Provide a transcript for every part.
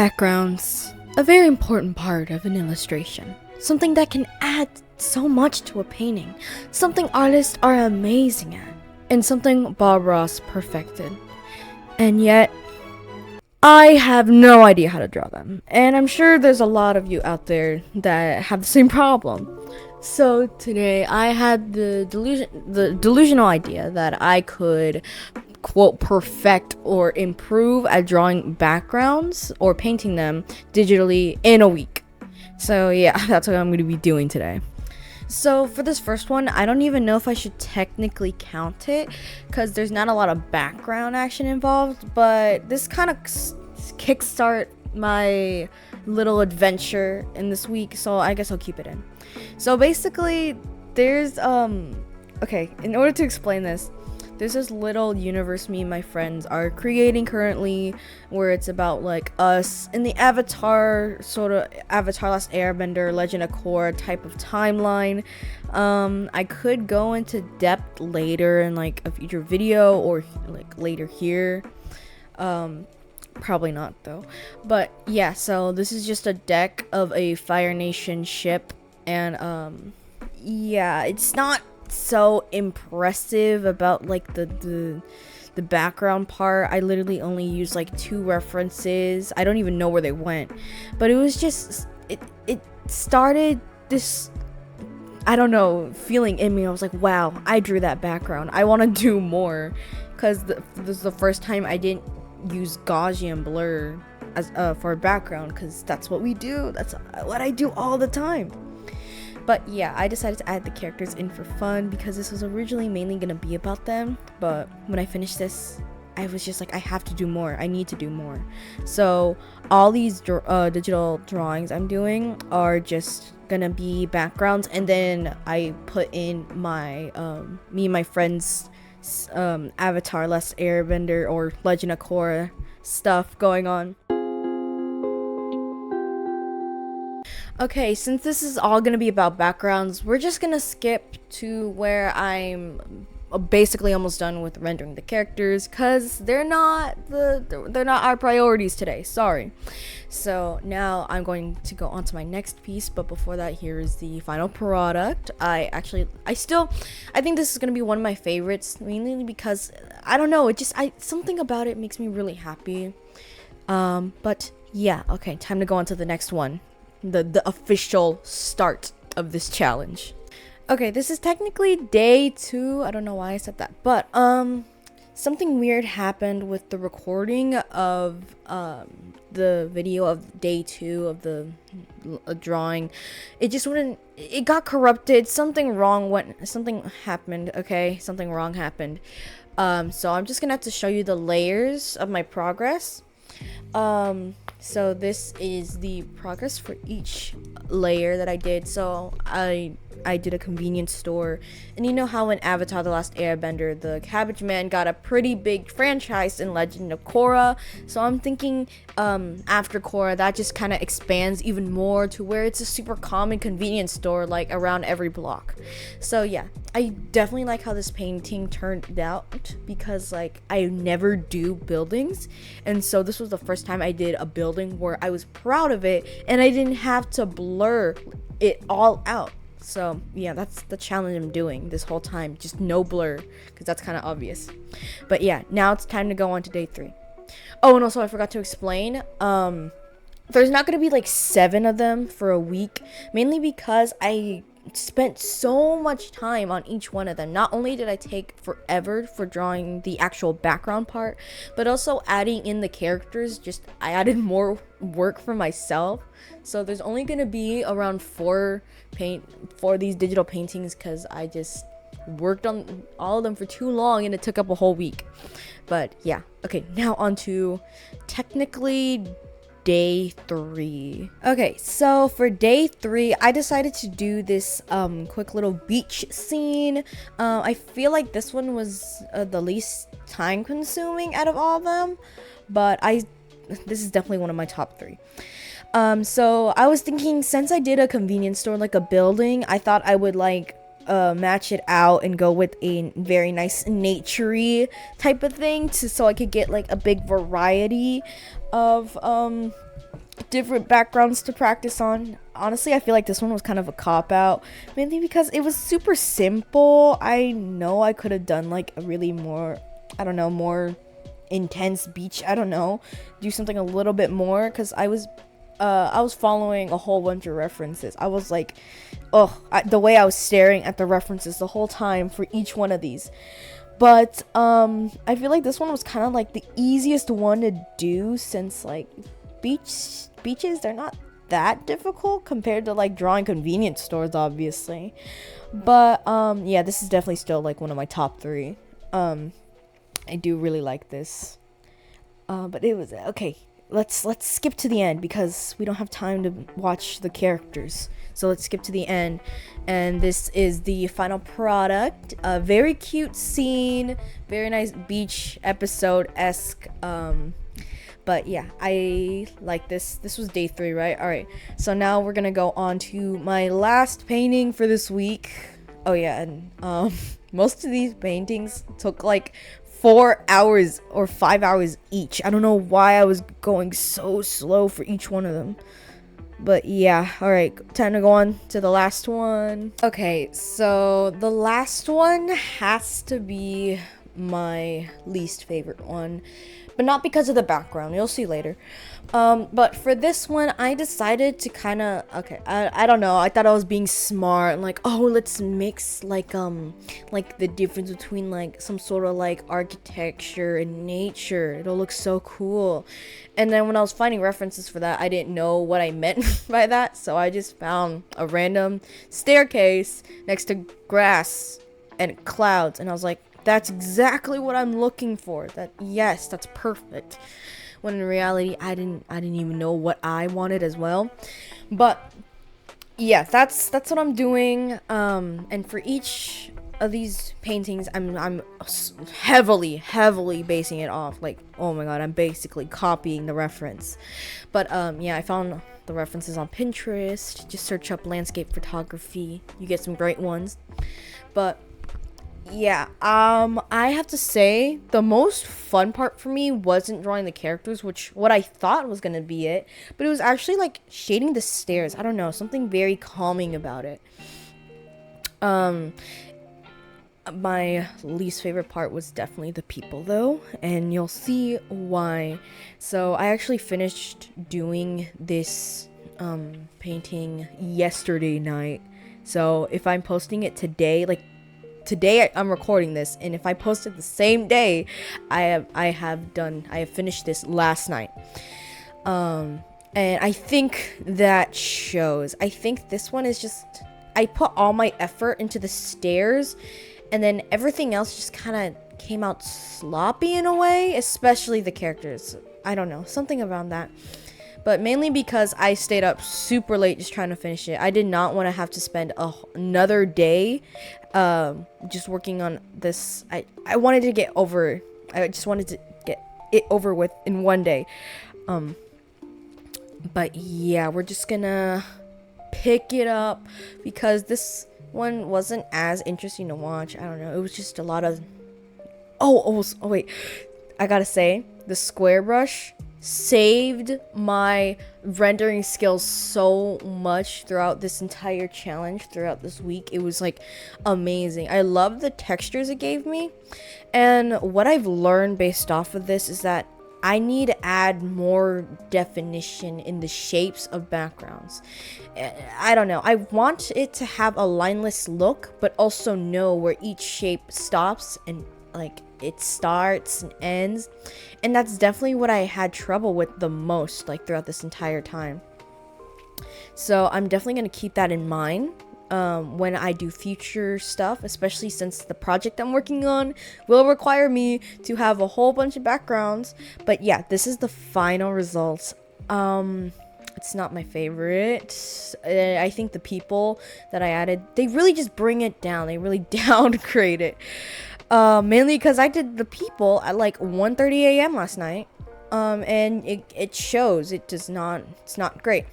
Backgrounds, a very important part of an illustration. Something that can add so much to a painting. Something artists are amazing at. And something Bob Ross perfected. And yet, I have no idea how to draw them. And I'm sure there's a lot of you out there that have the same problem. So today I had the delusional idea that I could quote perfect or improve at drawing backgrounds or painting them digitally in a week. So yeah, that's what I'm going to be doing today. So for this first one, I don't even know if I should technically count it because there's not a lot of background action involved, but this kind of kickstart my little adventure in this week, so I guess I'll keep it in. So basically, there's okay, in order to explain this, there's this little universe me and my friends are creating currently where it's about like us in the Avatar, sort of Avatar Last Airbender, Legend of Korra type of timeline. I could go into depth later in like a future video or like later here. Probably not though. But yeah, so this is just a deck of a Fire Nation ship, and yeah, it's not so impressive about like the background part. I literally only used like 2 references. I don't even know where they went, but it was just it started this, I don't know, feeling in me. I was like, wow, I drew that background. I want to do more, because this is the first time I didn't use Gaussian blur as for a background, because that's what we do. That's what I do all the time. But yeah, I decided to add the characters in for fun because this was originally mainly going to be about them. But when I finished this, I was just like, I have to do more. I need to do more. So all these digital drawings I'm doing are just going to be backgrounds. And then I put in my, me and my friends' Avatar Last Airbender or Legend of Korra stuff going on. Okay, since this is all going to be about backgrounds, we're just going to skip to where I'm basically almost done with rendering the characters, because they're not our priorities today. Sorry. So now I'm going to go on to my next piece, but before that, here is the final product. I think this is going to be one of my favorites, mainly because I don't know, something about it makes me really happy. But yeah, okay, time to go on to the next one. The official start of this challenge. Okay, this is technically day 2. I don't know why I said that, but something weird happened with the recording of the video of day 2 of the drawing. It just wouldn't. It got corrupted. Something happened. Okay, something wrong happened. So I'm just gonna have to show you the layers of my progress. So this is the progress for each layer that I did. So I did a convenience store, and you know how in Avatar The Last Airbender, the Cabbage Man got a pretty big franchise in Legend of Korra. So I'm thinking after Korra, that just kind of expands even more to where it's a super common convenience store like around every block. So yeah, I definitely like how this painting turned out, because like I never do buildings, and so this was the first time I did a building where I was proud of it and I didn't have to blur it all out. So yeah, that's the challenge I'm doing this whole time, just no blur, because that's kind of obvious. But yeah, now it's time to go on to day 3. Oh, and also I forgot to explain, there's not going to be like 7 of them for a week, mainly because I spent so much time on each one of them. Not only did I take forever for drawing the actual background part, but also adding in the characters, I added more work for myself. So there's only going to be around 4 these digital paintings, because I just worked on all of them for too long and it took up a whole week. But yeah, okay, now on to technically day 3. Okay, so for day 3, I decided to do this quick little beach scene. I feel like this one was the least time consuming out of all of them, but this is definitely one of my top 3. So I was thinking, since I did a convenience store, like a building, I thought I would like match it out and go with a very nice naturey type of thing, so I could get like a big variety of different backgrounds to practice on. Honestly, I feel like this one was kind of a cop-out, mainly because it was super simple. I know I could have done like a really more, I don't know, more intense beach, I don't know, do something a little bit more, because I was following a whole bunch of references. I was like, the way I was staring at the references the whole time for each one of these. But I feel like this one was kind of like the easiest one to do, since like beaches, they're not that difficult compared to like drawing convenience stores, obviously. But yeah, this is definitely still like one of my top 3. I do really like this. But it was okay. Let's skip to the end because we don't have time to watch the characters. So let's skip to the end. And this is the final product. A very cute scene, very nice beach episode-esque. But yeah, I like this. This was day 3, right? All right. So now we're gonna go on to my last painting for this week. Oh yeah, and most of these paintings took like 4 hours or 5 hours each. I don't know why I was going so slow for each one of them. But yeah, alright, time to go on to the last one. Okay, so the last one has to be my least favorite one. But not because of the background, you'll see later. But for this one, I decided to kind of, okay, I don't know, I thought I was being smart, like, oh, let's mix, like the difference between, like, some sort of, like, architecture and nature. It'll look so cool. And then when I was finding references for that, I didn't know what I meant by that, so I just found a random staircase next to grass and clouds, and I was like, that's exactly what I'm looking for. Yes, that's perfect. When in reality, I didn't even know what I wanted as well. But yeah, that's what I'm doing. And for each of these paintings, I'm heavily basing it off. Like, oh my god, I'm basically copying the reference. But yeah, I found the references on Pinterest. Just search up landscape photography. You get some great ones. But yeah, I have to say the most fun part for me wasn't drawing the characters, which what I thought was gonna be it, but it was actually like shading the stairs. I don't know, something very calming about it. My least favorite part was definitely the people though, and you'll see why. So I actually finished doing this painting yesterday night. So if I'm posting it today, like today I'm recording this, and if I post it the same day, I have finished this last night. And I think that shows. I think this one is just, I put all my effort into the stairs, and then everything else just kind of came out sloppy in a way, especially the characters. I don't know, something around that. But mainly because I stayed up super late just trying to finish it. I did not want to have to spend another day just working on this. I wanted to get over, I just wanted to get it over with in one day. But yeah, we're just gonna pick it up because this one wasn't as interesting to watch. I don't know, it was just a lot of oh wait, I gotta say, the square brush saved my rendering skills so much throughout this entire challenge, throughout this week. It was like amazing. I love the textures it gave me, and what I've learned based off of this is that I need to add more definition in the shapes of backgrounds. I don't know, I want it to have a lineless look, but also know where each shape stops and like it starts and ends. And that's definitely what I had trouble with the most, like throughout this entire time. So I'm definitely going to keep that in mind when I do future stuff, especially since the project I'm working on will require me to have a whole bunch of backgrounds. But yeah, this is the final results. It's not my favorite. I think the people that I added, they really just bring it down. They really downgrade it. Mainly because I did the people at like 1:30 a.m. last night, and it shows. It's not great.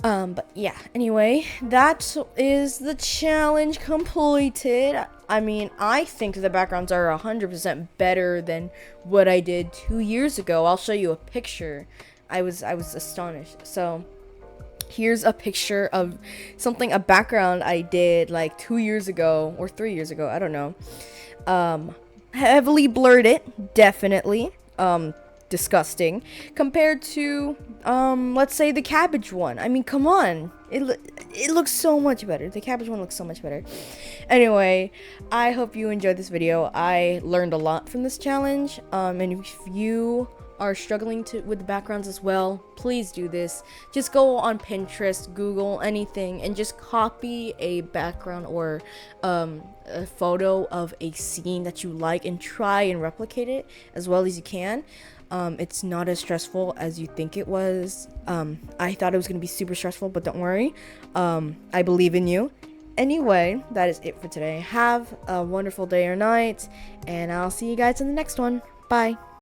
But yeah, anyway, that is the challenge completed. I mean, I think the backgrounds are 100% better than what I did 2 years ago. I'll show you a picture I was astonished. So here's a picture of a background I did like 2 years ago or 3 years ago, I don't know. Heavily blurred it, definitely. Disgusting compared to let's say the cabbage one. I mean, come on, it looks so much better. The cabbage one looks so much better. Anyway, I hope you enjoyed this video. I learned a lot from this challenge, and if you are struggling with the backgrounds as well, please do this. Just go on Pinterest, Google, anything, and just copy a background or a photo of a scene that you like and try and replicate it as well as you can. It's not as stressful as you think it was. I thought it was gonna be super stressful, but don't worry. I believe in you. Anyway, that is it for today. Have a wonderful day or night, and I'll see you guys in the next one. Bye.